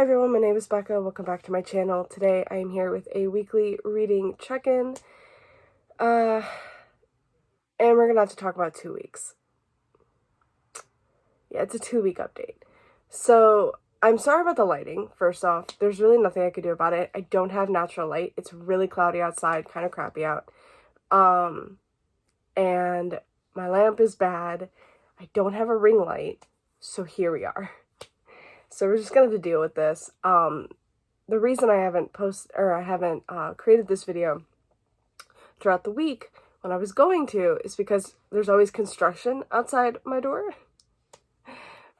everyone, my name is Becca. Welcome back to my channel. Today I am here with a weekly reading check-in. And we're gonna have to talk about 2 weeks. Yeah, it's a 2-week update. So, I'm sorry about the lighting, first off. There's really nothing I could do about it. I don't have natural light. It's really cloudy outside, kind of crappy out. And my lamp is bad. I don't have a ring light, so here we are. So we're just gonna have to deal with this. The reason I haven't created this video throughout the week when I was going to is because there's always construction outside my door.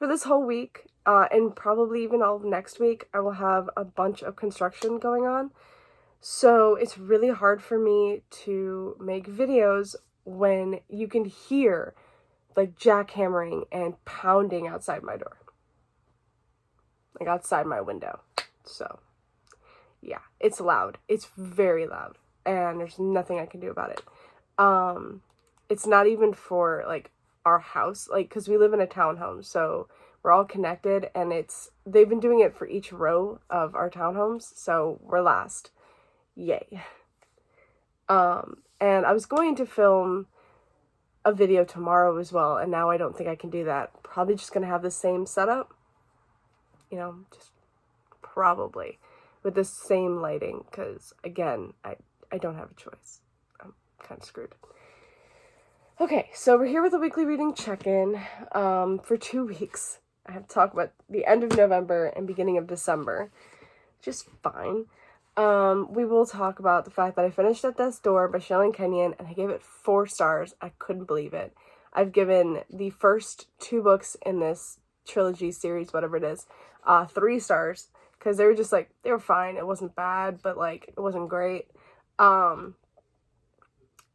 For this whole week, and probably even all of next week, I will have a bunch of construction going on. So it's really hard for me to make videos when you can hear like jackhammering and pounding outside my door. Like outside my window. So yeah, it's loud. It's very loud. And there's nothing I can do about it. It's not even for like our house, like, because we live in a townhome, so we're all connected, and they've been doing it for each row of our townhomes, so we're last. Yay. And I was going to film a video tomorrow as well, and now I don't think I can do that. Probably just gonna have the same setup, you know, just probably with the same lighting, because again, I don't have a choice. I'm kind of screwed. Okay, so we're here with a weekly reading check-in for 2 weeks. I have to talk about the end of November and beginning of December, which is fine. We will talk about the fact that I finished At Death's Door by Shelley Kenyon, and I gave it 4 stars. I couldn't believe it. I've given the first 2 books in this trilogy series, whatever it is, 3 stars, because they were just like, they were fine. It wasn't bad, but like, it wasn't great.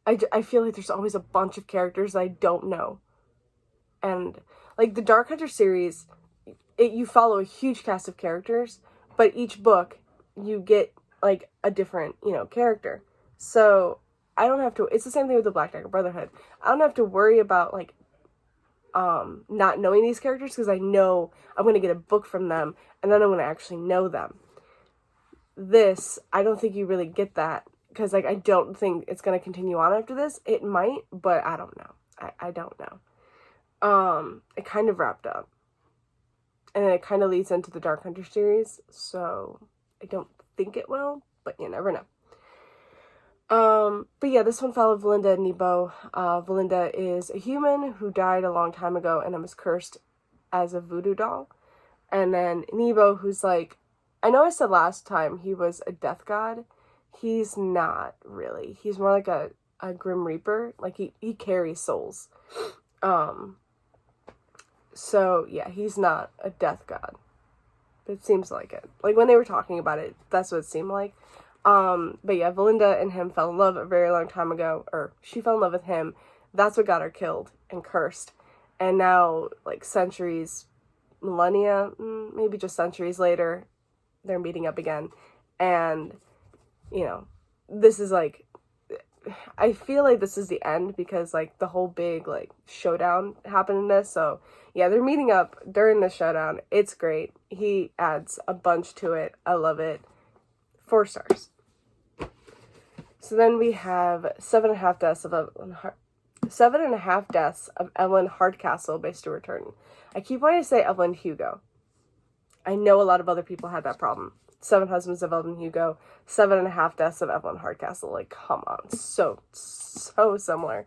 I feel like there's always a bunch of characters I don't know. And like the Dark Hunter series, you follow a huge cast of characters, but each book you get like a different, character. So I don't have to, it's the same thing with the Black Dagger Brotherhood. I don't have to worry about like not knowing these characters, because I know I'm going to get a book from them and then I'm going to actually know them. This, I don't think you really get that, because like I don't think it's going to continue on after this. It might, but I don't know. I don't know. It kind of wrapped up, and then it kind of leads into the Dark Hunter series, so I don't think it will, but you never know. But yeah, this one followed Valinda and Nebo. Valinda is a human who died a long time ago and was cursed as a voodoo doll. And then Nebo, who's like, I know I said last time he was a death god. He's not really. He's more like a Grim Reaper. Like he carries souls. So yeah, he's not a death god. But it seems like it. Like when they were talking about it, that's what it seemed like. But yeah, Valinda and him fell in love a very long time ago, or she fell in love with him. That's what got her killed and cursed. And now, like millennia, maybe just centuries later, they're meeting up again. And, this is like, I feel like this is the end, because like the whole big like showdown happened in this. So yeah, they're meeting up during the showdown. It's great. He adds a bunch to it. I love it. 4 stars. So then we have 7.5 Deaths of Evelyn Hardcastle by Stuart Turton. I keep wanting to say Evelyn Hugo. I know a lot of other people had that problem. 7 Husbands of Evelyn Hugo, 7.5 Deaths of Evelyn Hardcastle. Like, come on. So similar.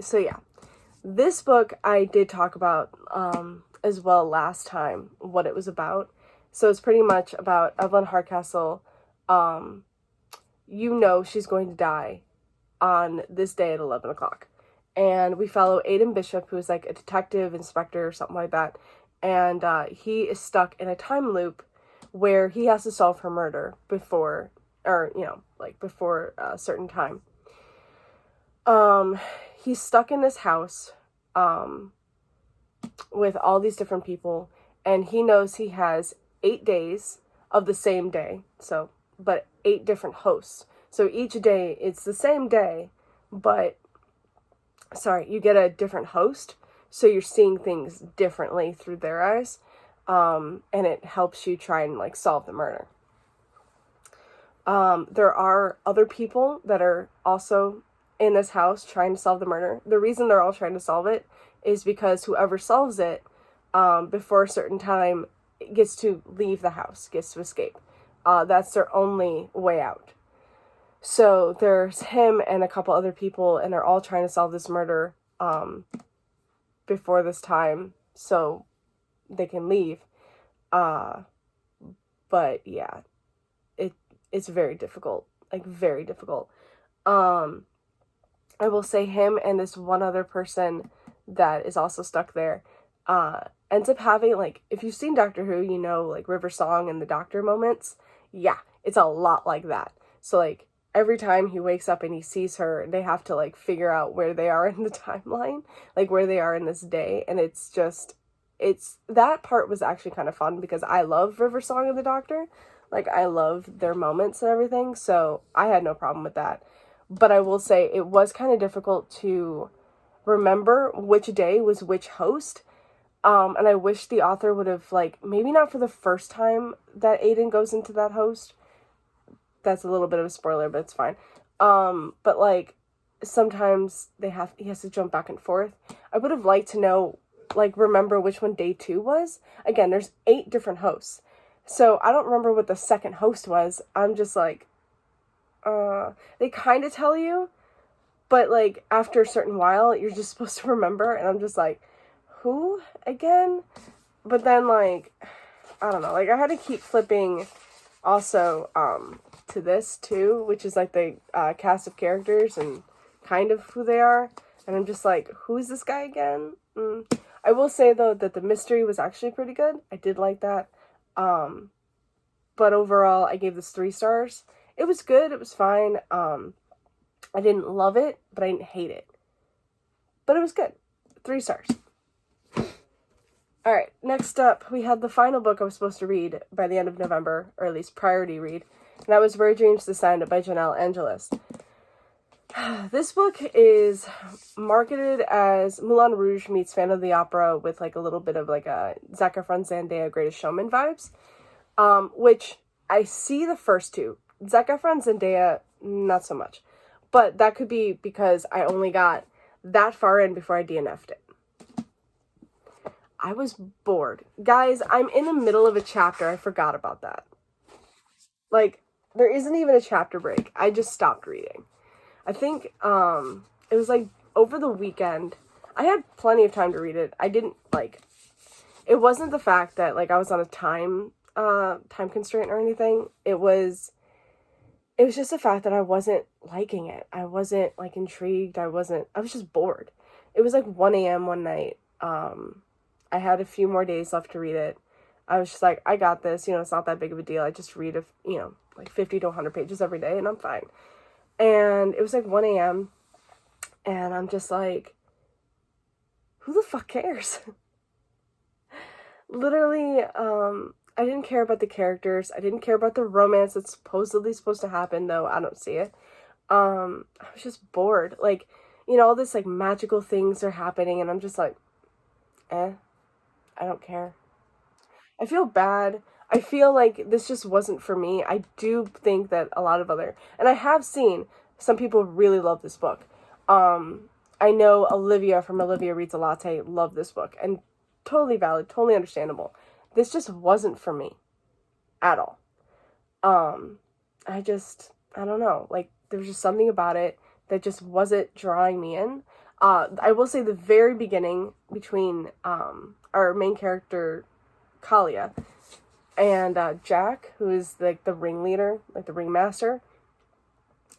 So yeah. This book I did talk about as well last time, what it was about. So it's pretty much about Evelyn Hardcastle. She's going to die on this day at 11 o'clock. And we follow Aidan Bishop, who is like a detective, inspector, or something like that. And he is stuck in a time loop where he has to solve her murder before a certain time. He's stuck in this house with all these different people, and he knows he has 8 days of the same day, but 8 different hosts. So each day, it's the same day, but, you get a different host. so you're seeing things differently through their eyes, and it helps you try and, like, solve the murder. There are other people that are also in this house trying to solve the murder. The reason they're all trying to solve it is because whoever solves it, before a certain time, gets to leave the house, gets to escape. That's their only way out. So there's him and a couple other people, and they're all trying to solve this murder before this time so they can leave. But yeah, it's very difficult, like very difficult. I will say him and this one other person that is also stuck there ends up having, like, if you've seen Doctor Who, you know, like, River Song and the Doctor moments. Yeah, it's a lot like that. So, like, every time he wakes up and he sees her, they have to, like, figure out where they are in the timeline, like, where they are in this day, and it's just, that part was actually kind of fun, because I love River Song and the Doctor. Like, I love their moments and everything, so I had no problem with that. But I will say it was kind of difficult to remember which day was which host. And I wish the author would have, like, maybe not for the first time that Aiden goes into that host. That's a little bit of a spoiler, but it's fine. But, like, sometimes he has to jump back and forth. I would have liked to know, like, remember which one day 2 was. Again, there's 8 different hosts. So I don't remember what the second host was. I'm just like, they kind of tell you, but, like, after a certain while, you're just supposed to remember, and I'm just like, who again? But then, like, I don't know, like, I had to keep flipping also to this too, which is, like, the cast of characters and kind of who they are, and I'm just like, who is this guy again? I will say, though, that the mystery was actually pretty good. I did like that. But overall, I gave this 3 stars. It was good, it was fine. I didn't love it, but I didn't hate it. But it was good. 3 stars. Alright, next up, we had the final book I was supposed to read by the end of November, or at least priority read, and that was Where Dreams Descend by Janelle Angelis. This book is marketed as Moulin Rouge meets Phantom of the Opera with, like, a little bit of, like, a Zac Efron Zendaya Greatest Showman vibes, which I see the first two. Zac Efron Zendaya, not so much. But that could be because I only got that far in before I DNF'd it. I was bored. Guys, I'm in the middle of a chapter. I forgot about that. Like, there isn't even a chapter break. I just stopped reading. I think, it was, like, over the weekend. I had plenty of time to read it. I didn't, like, it wasn't the fact that, like, I was on a time constraint or anything. It was just the fact that I wasn't liking it. I wasn't, like, intrigued. I was just bored. It was, like, 1 a.m. one night. I had a few more days left to read it. I was just like, I got this, it's not that big of a deal. I just read, like 50 to 100 pages every day and I'm fine. And it was like 1 a.m. and I'm just like, who the fuck cares? Literally, I didn't care about the characters. I didn't care about the romance that's supposedly supposed to happen, though I don't see it. I was just bored. Like, all this, like, magical things are happening, and I'm just like, I don't care. I feel bad. I feel like this just wasn't for me. I do think that a lot of and I have seen some people really love this book. I know Olivia from Olivia Reads a Latte loved this book, and totally valid, totally understandable. This just wasn't for me at all. I don't know, like, there was just something about it that just wasn't drawing me in. I will say the very beginning between our main character, Kalia, and Jack, who is, like, the ringleader, like the ringmaster,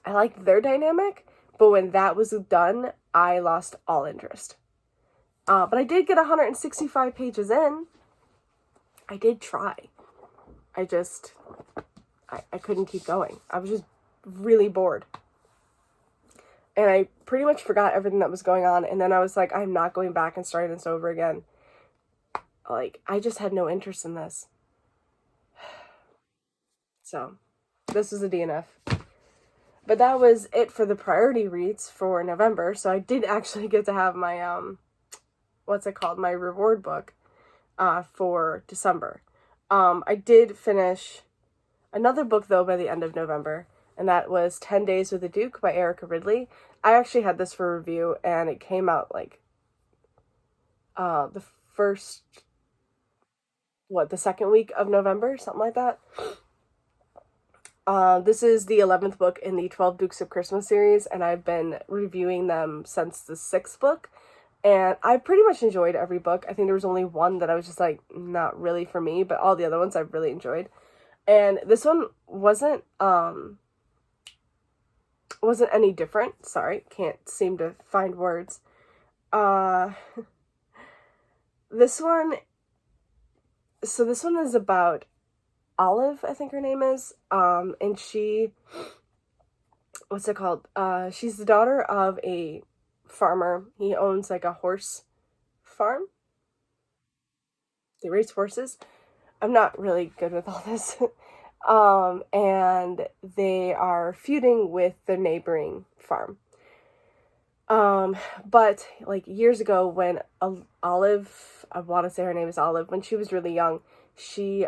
I liked their dynamic, but when that was done, I lost all interest. But I did get 165 pages in. I did try. I couldn't keep going. I was just really bored. And I pretty much forgot everything that was going on, and then I was like, I'm not going back and starting this over again. Like, I just had no interest in this. So, this was a DNF. But that was it for the priority reads for November, so I did actually get to have my my reward book for December. I did finish another book, though, by the end of November, and that was 10 Days with the Duke by Erica Ridley. I actually had this for review, and it came out, like, the second week of November, something like that. This is the 11th book in the 12 Dukes of Christmas series, and I've been reviewing them since the 6th book, and I pretty much enjoyed every book. I think there was only one that I was just like, not really for me, but all the other ones I've really enjoyed. And this one wasn't any different. Sorry, can't seem to find words. This one is about Olive, I think her name is, and she, what's it called? She's the daughter of a farmer. He owns, like, a horse farm. They raise horses. I'm not really good with all this. And they are feuding with the neighboring farm. But, like, years ago when Olive, I want to say her name is Olive, when she was really young, she,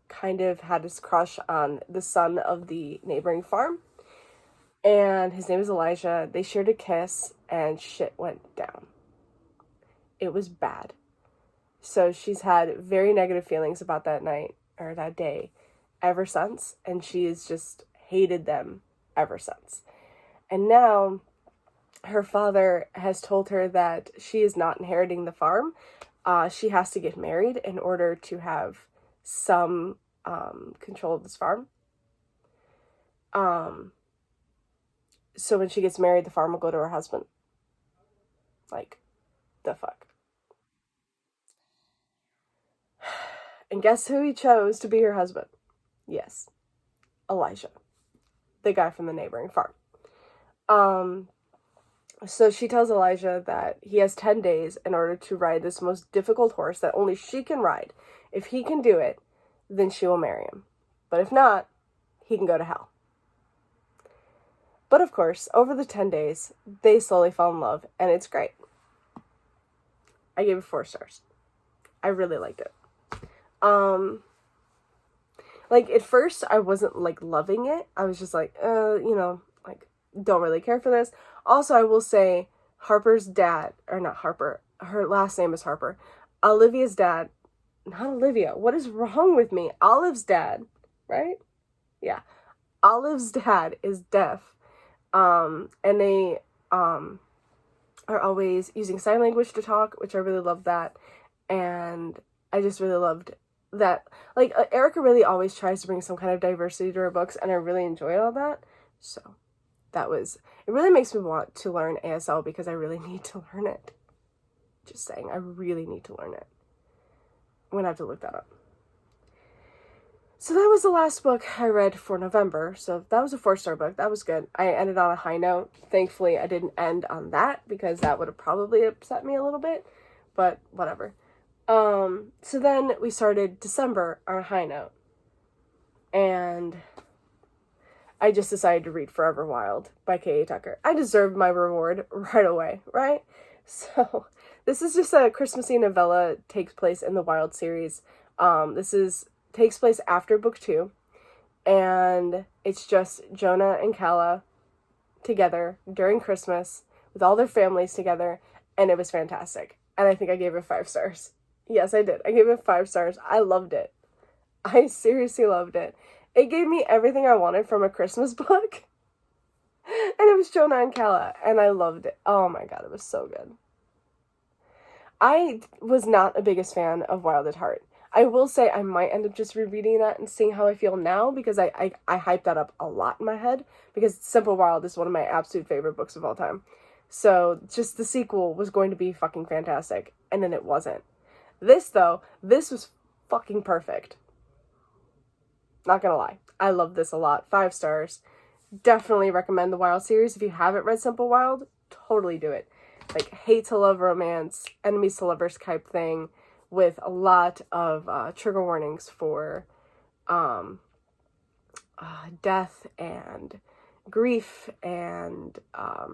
kind of had this crush on the son of the neighboring farm, and his name is Elijah. They shared a kiss, and shit went down. It was bad. So she's had very negative feelings about that night, or that day, ever since, and she's just hated them ever since. And now, her father has told her that she is not inheriting the farm. She has to get married in order to have some control of this farm. So when she gets married, the farm will go to her husband. Like, the fuck. And guess who he chose to be her husband? Yes, Elijah, the guy from the neighboring farm. So she tells Elijah that he has 10 days in order to ride this most difficult horse that only she can ride. If he can do it, then she will marry him. But if not, he can go to hell. But of course, over the 10 days, they slowly fall in love, and it's great. I gave it 4 stars. I really liked it. Like, at first, I wasn't, like, loving it. I was just like, like, don't really care for this. Also, I will say, Harper's dad, or not Harper, her last name is Harper. Olivia's dad, not Olivia, what is wrong with me? Olive's dad, right? Yeah. Olive's dad is deaf. And they, are always using sign language to talk, which I really love that. And I just really loved that. Like, Erica really always tries to bring some kind of diversity to her books, and I really enjoyed all that. So, it really makes me want to learn ASL because I really need to learn it. Just saying, I really need to learn it. I'm gonna have to look that up. So that was the last book I read for November. So that was a 4-star book. That was good. I ended on a high note. Thankfully, I didn't end on that because that would have probably upset me a little bit. But whatever. So then we started December on a high note. And I just decided to read Forever Wild by K.A. Tucker. I deserved my reward right away, right? So this is just a Christmassy novella, takes place in the Wild series. Takes place after book 2, and it's just Jonah and Kala together during Christmas with all their families together, and it was fantastic. And I think I gave it 5 stars. Yes, I did. I gave it 5 stars. I loved it. I seriously loved it. It gave me everything I wanted from a Christmas book, and it was Jonah and Kala, and I loved it. Oh my god, it was so good. I was not the biggest fan of Wild at Heart. I will say I might end up just rereading that and seeing how I feel now, because I hyped that up a lot in my head, because Simple Wild is one of my absolute favorite books of all time. So just the sequel was going to be fucking fantastic, and then it wasn't. This was fucking perfect. Not gonna lie. I love this a lot. 5 stars. Definitely recommend the Wild series. If you haven't read Simple Wild, totally do it. Like, hate to love romance, enemies to lovers type thing, with a lot of trigger warnings for death and grief and I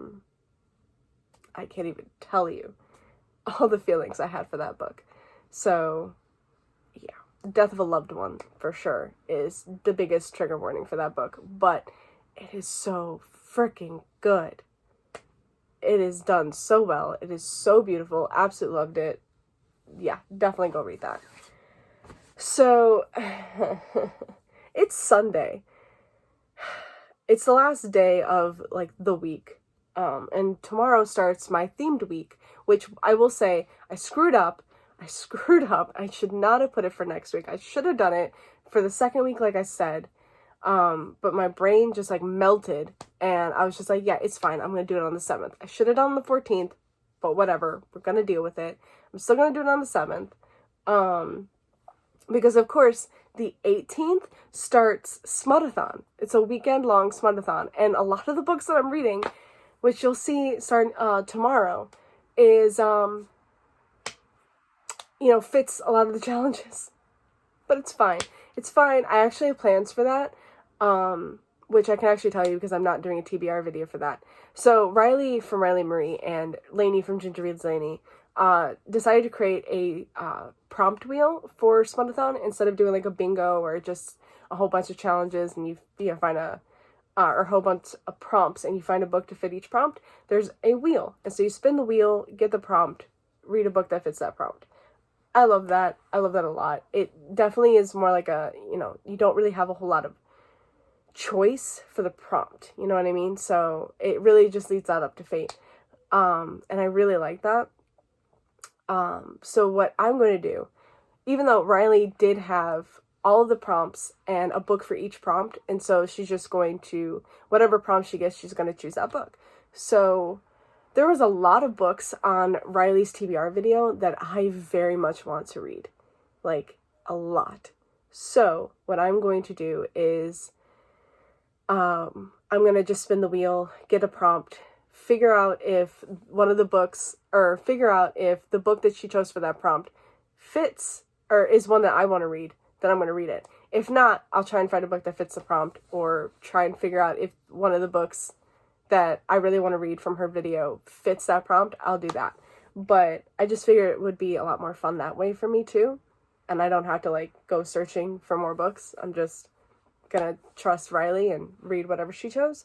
can't even tell you. all the feelings I had for that book. So, yeah. Death of a Loved One, for sure, is the biggest trigger warning for that book. But it is so freaking good. It is done so well. It is so beautiful. Absolutely loved it. Yeah, definitely go read that. So, it's Sunday. It's the last day of, like, the week. And tomorrow starts my themed week, which I will say, I screwed up. I should not have put it for next week. I should have done it for the second week, like I said. But my brain just, like, melted. And I was just like, yeah, it's fine. I'm going to do it on the 7th. I should have done it on the 14th. But whatever. We're going to deal with it. I'm still going to do it on the 7th. Because, of course, the 18th starts Smartathon. It's a weekend-long Smartathon. And a lot of the books that I'm reading, which you'll see starting tomorrow, is, fits a lot of the challenges. But it's fine. It's fine. I actually have plans for that, which I can actually tell you because I'm not doing a TBR video for that. So Riley from Riley Marie and Lainey from Ginger Reads Lainey decided to create a prompt wheel for Smartathon instead of doing like a bingo or just a whole bunch of challenges and you find or a whole bunch of prompts and you find a book to fit each prompt. There's a wheel, and so you spin the wheel, get the prompt, read a book that fits that prompt. I love that. I love that a lot. It definitely is more like you don't really have a whole lot of choice for the prompt. You know what I mean? So it really just leaves that up to fate. And I really like that. So what I'm going to do, even though Riley did have all of the prompts and a book for each prompt, and so she's just going to, whatever prompt she gets, she's going to choose that book. So there was a lot of books on Riley's TBR video that I very much want to read. Like, a lot. So what I'm going to do is, I'm going to just spin the wheel, get a prompt, figure out if the book that she chose for that prompt fits or is one that I want to read, then I'm going to read it. If not, I'll try and find a book that fits the prompt or try and figure out if one of the books that I really want to read from her video fits that prompt. I'll do that. But I just figured it would be a lot more fun that way for me too. And I don't have to like go searching for more books. I'm just going to trust Riley and read whatever she chose.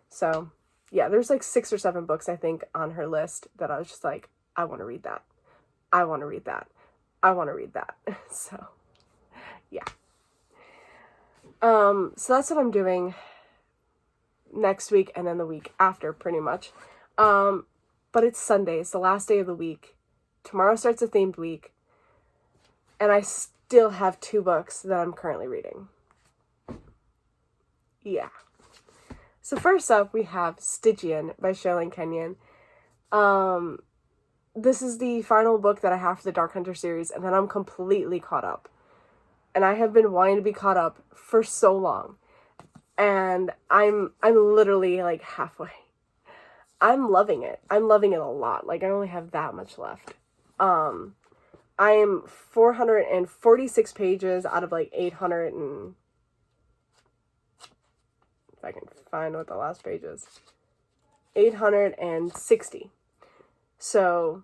So yeah, there's like 6 or 7 books, I think, on her list that I was just like, I want to read that. I want to read that. I want to read that. So, yeah. So that's what I'm doing next week and then the week after, pretty much. But it's Sunday. It's the last day of the week. Tomorrow starts a themed week. And I still have 2 books that I'm currently reading. Yeah. So first up, we have Stygian by Sherilyn Kenyon. This is the final book that I have for the Dark Hunter series, and then I'm completely caught up. And I have been wanting to be caught up for so long. And I'm literally like halfway. I'm loving it. I'm loving it a lot. Like I only have that much left. I am 446 pages out of like 800 and... if I can find what the last page is. 860. So,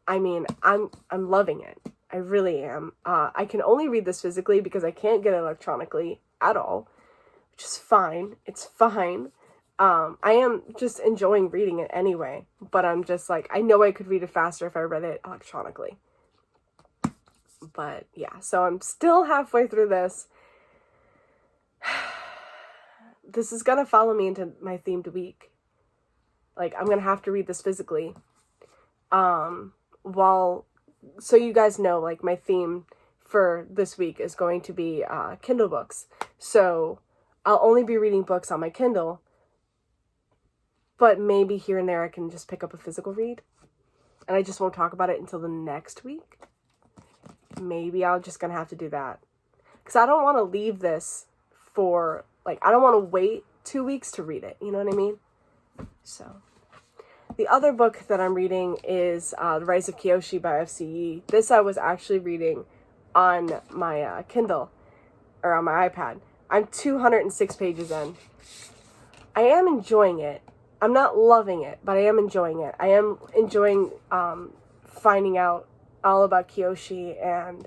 I mean, I'm loving it. I really am. I can only read this physically because I can't get it electronically at all, which is fine. It's fine. I am just enjoying reading it anyway, but I'm just like, I know I could read it faster if I read it electronically. But yeah, so I'm still halfway through this. This is gonna follow me into my themed week. Like, I'm gonna have to read this physically. So you guys know, like, my theme for this week is going to be Kindle books. So I'll only be reading books on my Kindle, but maybe here and there I can just pick up a physical read. And I just won't talk about it until the next week. Maybe I'm just gonna have to do that. Because I don't want to leave this for, like, I don't want to wait 2 weeks to read it. You know what I mean? So, the other book that I'm reading is The Rise of Kyoshi by FCE. This I was actually reading on my Kindle, or on my iPad. I'm 206 pages in. I am enjoying it. I'm not loving it, but I am enjoying it. I am enjoying finding out all about Kiyoshi and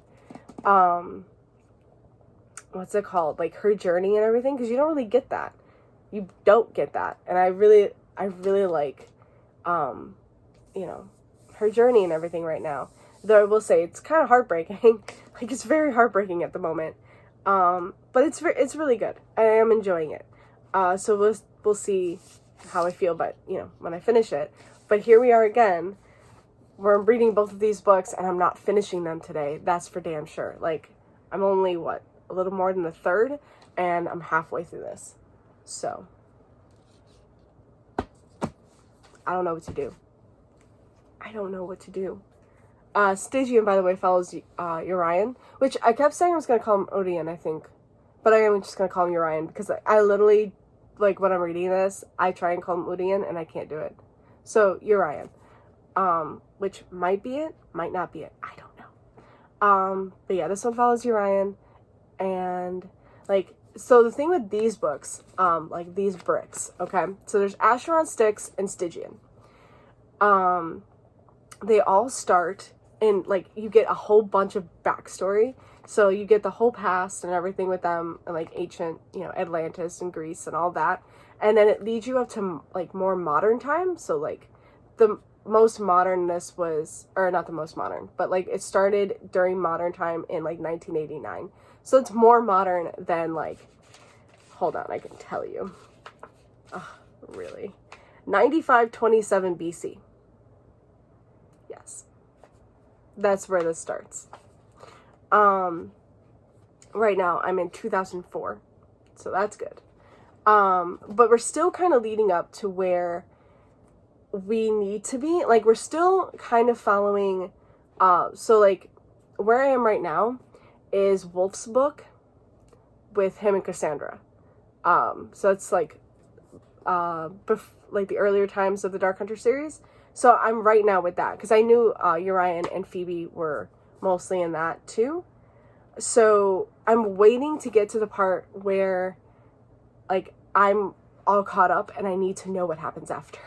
what's it called? Like her journey and everything, because you don't really get that. You don't get that. And I really like you know, her journey and everything right now. Though I will say it's kind of heartbreaking. Like it's very heartbreaking at the moment. But it's really good. I am enjoying it. So we'll see how I feel, but you know, when I finish it. But here we are again, where I'm reading both of these books and I'm not finishing them today. That's for damn sure. Like, I'm only a little more than a third, and I'm halfway through this. So I don't know what to do. Stygian, by the way, follows Urian, which I kept saying I was going to call him Odian, I think. But I am just going to call him Urian, because I literally, like, when I'm reading this, I try and call him Odian, and I can't do it. So, Urian. Which might be it, might not be it. I don't know. But yeah, this one follows Urian, and, like, so the thing with these books, like, these bricks, okay? So there's Acheron, Styx, and Stygian. They all start in, like, you get a whole bunch of backstory. So you get the whole past and everything with them, and, like, ancient, you know, Atlantis and Greece and all that. And then it leads you up to, like, more modern time. So, like, the most modernness was, or not the most modern, but, like, it started during modern time in, like, 1989. So it's more modern than, like, hold on, I can tell you. Really? 9527 BC. Yes. That's where this starts. Right now I'm in 2004. So that's good. But we're still kind of leading up to where we need to be. Like, we're still kind of following, so, like, where I am right now is Wolf's book with him and Cassandra. So it's, like, like the earlier times of the Dark Hunter series. So I'm right now with that, because I knew Urian and Phoebe were mostly in that too. So I'm waiting to get to the part where, like, I'm all caught up and I need to know what happens after.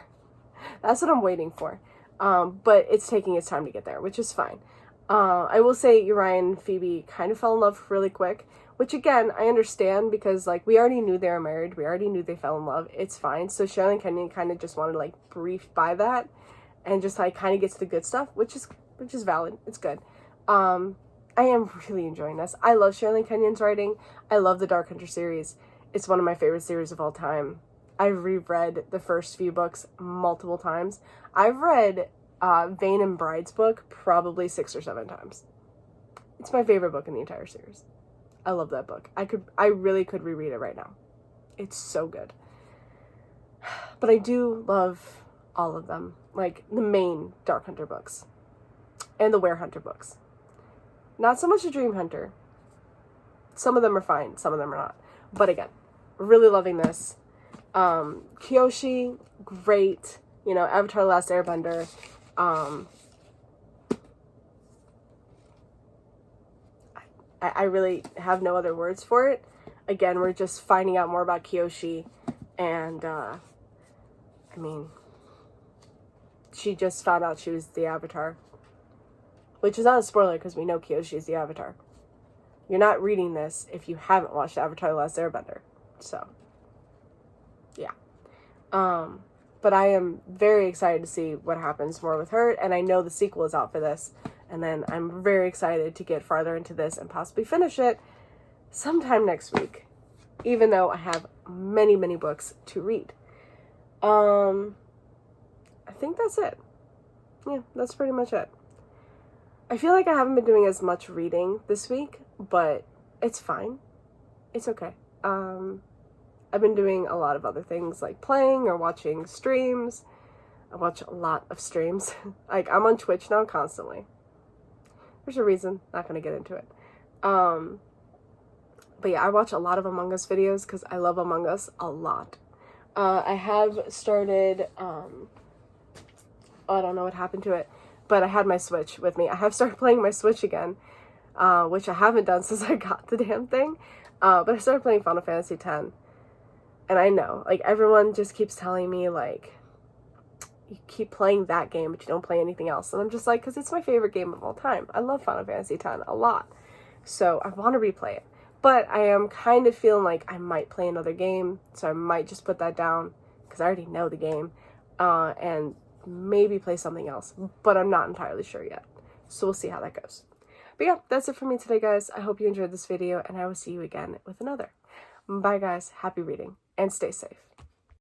That's what I'm waiting for. But it's taking its time to get there, which is fine. I will say Urian and Phoebe kind of fell in love really quick, which, again, I understand, because, like, we already knew they were married. We already knew they fell in love. It's fine. So Shirley and Kenyon kind of just wanted to, like, brief by that and just, like, kind of get to the good stuff, which is valid. It's good. I am really enjoying this. I love Shirley and Kenyon's writing. I love the Dark Hunter series. It's one of my favorite series of all time. I've reread the first few books multiple times. I've read Vane and Bride's book probably 6 or 7 times. It's my favorite book in the entire series. I love that book. I really could reread it right now. It's so good. But I do love all of them. Like, the main Dark Hunter books. And the Were Hunter books. Not so much the Dream Hunter. Some of them are fine. Some of them are not. But again, really loving this. Kiyoshi, great. You know, Avatar: The Last Airbender. I really have no other words for it. Again, we're just finding out more about Kiyoshi. And, I mean, she just found out she was the Avatar. Which is not a spoiler, because we know Kiyoshi is the Avatar. You're not reading this if you haven't watched Avatar: The Last Airbender. So, yeah. But I am very excited to see what happens more with her, and I know the sequel is out for this, and then I'm very excited to get farther into this and possibly finish it sometime next week, even though I have many, many books to read. I think that's it. Yeah, that's pretty much it. I feel like I haven't been doing as much reading this week, but it's fine. It's okay. I've been doing a lot of other things, like playing or watching streams. I watch a lot of streams. Like, I'm on Twitch now constantly. There's a reason. Not going to get into it. But yeah, I watch a lot of Among Us videos because I love Among Us a lot. I have started, I don't know what happened to it, but I had my Switch with me. I have started playing my Switch again, which I haven't done since I got the damn thing. But I started playing Final Fantasy X. And I know, like, everyone just keeps telling me, like, you keep playing that game, but you don't play anything else. And I'm just like, because it's my favorite game of all time. I love Final Fantasy X a lot. So I want to replay it. But I am kind of feeling like I might play another game. So I might just put that down because I already know the game. And maybe play something else. But I'm not entirely sure yet. So we'll see how that goes. But yeah, that's it for me today, guys. I hope you enjoyed this video, and I will see you again with another. Bye, guys. Happy reading, and stay safe.